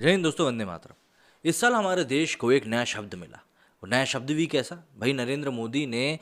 जय हिंद दोस्तों, वंदे मातरम। इस साल हमारे देश को एक नया शब्द मिला। वो नया शब्द भी कैसा भाई, नरेंद्र मोदी ने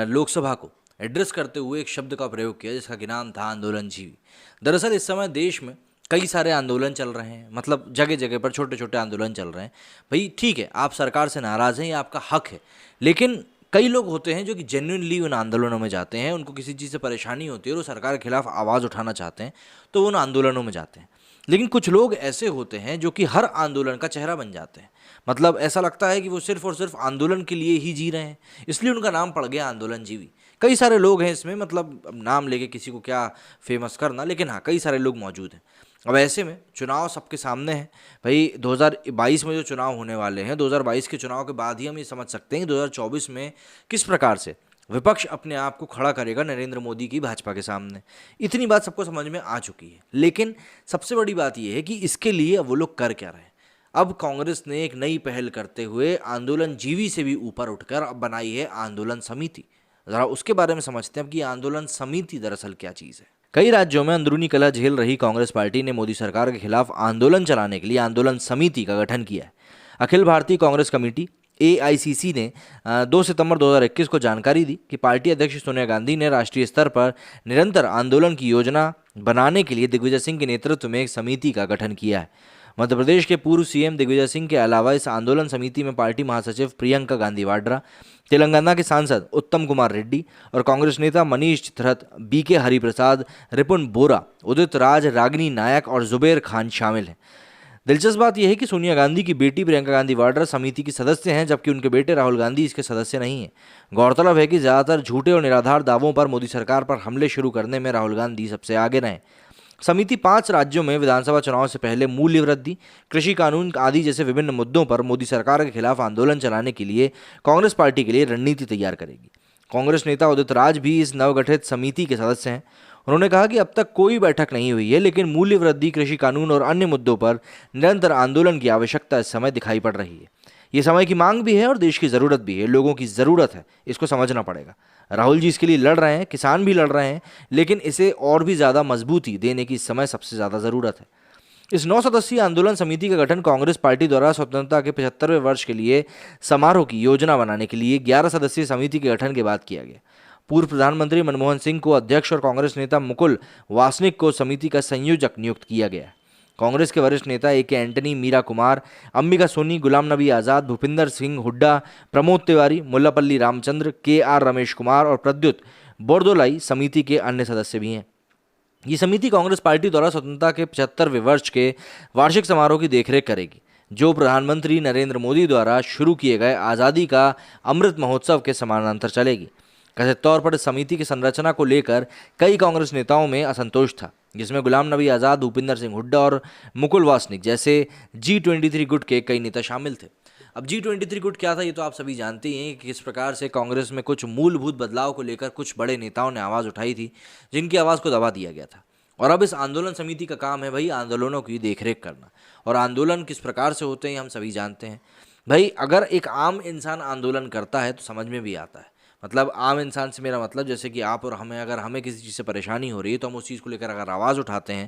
लोकसभा को एड्रेस करते हुए एक शब्द का प्रयोग किया जिसका कि नाम था आंदोलन जीवी। दरअसल इस समय देश में कई सारे आंदोलन चल रहे हैं, मतलब जगह जगह पर छोटे छोटे आंदोलन चल रहे हैं। भाई ठीक है, आप सरकार से नाराज़ हैं, ये आपका हक है, लेकिन कई लोग होते हैं जो कि जेन्युइनली उन आंदोलनों में जाते हैं, उनको किसी चीज़ से परेशानी होती है और वो सरकार के खिलाफ आवाज़ उठाना चाहते हैं, तो वो उन आंदोलनों में जाते हैं। लेकिन कुछ लोग ऐसे होते हैं जो कि हर आंदोलन का चेहरा बन जाते हैं। मतलब ऐसा लगता है कि वो सिर्फ और सिर्फ आंदोलन के लिए ही जी रहे हैं, इसलिए उनका नाम पड़ गया आंदोलन जीवी। कई सारे लोग हैं इसमें, मतलब अब नाम लेके किसी को क्या फेमस करना, लेकिन हाँ कई सारे लोग मौजूद हैं। अब ऐसे में चुनाव सबके सामने है भाई। 2022 में जो चुनाव होने वाले हैं, 2022 के चुनाव के बाद ही हम ये समझ सकते हैं कि 2024 में किस प्रकार से विपक्ष अपने आप को खड़ा करेगा नरेंद्र मोदी की भाजपा के सामने। इतनी बात सबको समझ में आ चुकी है, लेकिन सबसे बड़ी बात यह है कि इसके लिए अब वो लोग कर क्या रहे हैं। अब कांग्रेस ने एक नई पहल करते हुए आंदोलन जीवी से भी ऊपर उठकर अब बनाई है आंदोलन समिति। जरा उसके बारे में समझते हैं अब कि आंदोलन समिति दरअसल क्या चीज़ है। कई राज्यों में अंदरूनी कलह झेल रही कांग्रेस पार्टी ने मोदी सरकार के खिलाफ आंदोलन चलाने के लिए आंदोलन समिति का गठन किया है। अखिल भारतीय कांग्रेस कमेटी AICC ने 2 सितंबर 2021 को जानकारी दी कि पार्टी अध्यक्ष सोनिया गांधी ने राष्ट्रीय स्तर पर निरंतर आंदोलन की योजना बनाने के लिए दिग्विजय सिंह के नेतृत्व में एक समिति का गठन किया है। मध्य प्रदेश के पूर्व CM दिग्विजय सिंह के अलावा इस आंदोलन समिति में पार्टी महासचिव प्रियंका गांधी वाड्रा, तेलंगाना के सांसद उत्तम कुमार रेड्डी और कांग्रेस नेता मनीष चित्ररथ, BK हरिप्रसाद, रिपुन बोरा, उदित राज, रागिनी नायक और जुबेर खान शामिल हैं। दिलचस्प बात यह है कि सोनिया गांधी की बेटी प्रियंका गांधी वाड्रा समिति की सदस्य हैं, जबकि उनके बेटे राहुल गांधी इसके सदस्य नहीं हैं। गौरतलब है कि ज़्यादातर झूठे और निराधार दावों पर मोदी सरकार पर हमले शुरू करने में राहुल गांधी सबसे आगे रहे। समिति 5 राज्यों में विधानसभा चुनाव से पहले मूल्य वृद्धि, कृषि कानून आदि जैसे विभिन्न मुद्दों पर मोदी सरकार के खिलाफ आंदोलन चलाने के लिए कांग्रेस पार्टी के लिए रणनीति तैयार करेगी। कांग्रेस नेता उदित राज भी इस नवगठित समिति के सदस्य हैं। उन्होंने कहा कि अब तक कोई बैठक नहीं हुई है, लेकिन मूल्य वृद्धि, कृषि कानून और अन्य मुद्दों पर निरंतर आंदोलन की आवश्यकता इस समय दिखाई पड़ रही है। ये समय की मांग भी है और देश की ज़रूरत भी है, लोगों की ज़रूरत है, इसको समझना पड़ेगा। राहुल जी इसके लिए लड़ रहे हैं, किसान भी लड़ रहे हैं, लेकिन इसे और भी ज़्यादा मजबूती देने की इस समय सबसे ज़्यादा ज़रूरत है। इस 9 सदस्यीय आंदोलन समिति का गठन कांग्रेस पार्टी द्वारा स्वतंत्रता के 75वें वर्ष के लिए समारोह की योजना बनाने के लिए 11 सदस्यीय समिति के गठन के बाद किया गया। पूर्व प्रधानमंत्री मनमोहन सिंह को अध्यक्ष और कांग्रेस नेता मुकुल वासनिक को समिति का संयोजक नियुक्त किया गया। कांग्रेस के वरिष्ठ नेता AK Antony, Meera Kumar, Ambika Soni, Ghulam Nabi Azad, Bhupinder Singh Hooda, Pramod Tiwari, Mullappally Ramchandra, KR Ramesh Kumar और प्रद्युत बोरदोलाई समिति के अन्य सदस्य भी हैं। ये समिति कांग्रेस पार्टी द्वारा स्वतंत्रता के 75वें वर्ष के वार्षिक समारोह की देखरेख करेगी, जो प्रधानमंत्री नरेंद्र मोदी द्वारा शुरू किए गए आज़ादी का अमृत महोत्सव के समानांतर चलेगी। कथित तौर पर इस समिति की संरचना को लेकर कई कांग्रेस नेताओं में असंतोष था, जिसमें गुलाम नबी आज़ाद, भूपिंदर सिंह हुड्डा और मुकुल वासनिक जैसे G23 गुट के कई नेता शामिल थे। अब G23 गुट क्या था ये तो आप सभी जानते ही हैं कि किस प्रकार से कांग्रेस में कुछ मूलभूत बदलाव को लेकर कुछ बड़े नेताओं ने आवाज़ उठाई थी, जिनकी आवाज़ को दबा दिया गया था। और अब इस आंदोलन समिति का काम है भाई आंदोलनों की देखरेख करना, और आंदोलन किस प्रकार से होते हैं हम सभी जानते हैं। भाई अगर एक आम इंसान आंदोलन करता है तो समझ में भी आता है। मतलब आम इंसान से मेरा मतलब जैसे कि आप और हमें, अगर हमें किसी चीज़ से परेशानी हो रही है तो हम उस चीज़ को लेकर अगर आवाज़ उठाते हैं।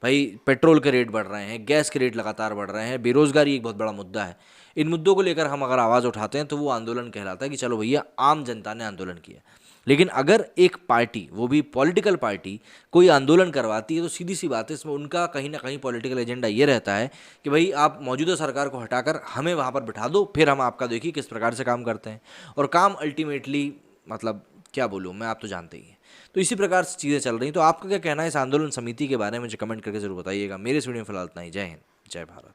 भाई पेट्रोल के रेट बढ़ रहे हैं, गैस के रेट लगातार बढ़ रहे हैं, बेरोज़गारी एक बहुत बड़ा मुद्दा है। इन मुद्दों को लेकर हम अगर आवाज़ उठाते हैं तो वो आंदोलन कहलाता है कि चलो भैया आम जनता ने आंदोलन किया। लेकिन अगर एक पार्टी, वो भी पॉलिटिकल पार्टी, कोई आंदोलन करवाती है तो सीधी सी बात है इसमें उनका कहीं ना कहीं पॉलिटिकल एजेंडा ये रहता है कि भाई आप मौजूदा सरकार को हटाकर हमें वहाँ पर बिठा दो, फिर हम आपका देखिए किस प्रकार से काम करते हैं। और काम अल्टीमेटली, मतलब क्या बोलूँ मैं, आप तो जानते ही हैं। तो इसी प्रकार से चीज़ें चल रही। तो आपका क्या कहना है इस आंदोलन समिति के बारे में, मुझे कमेंट करके जरूर बताइएगा। मेरे इस वीडियो में फिलहाल इतना ही। जय हिंद, जय भारत।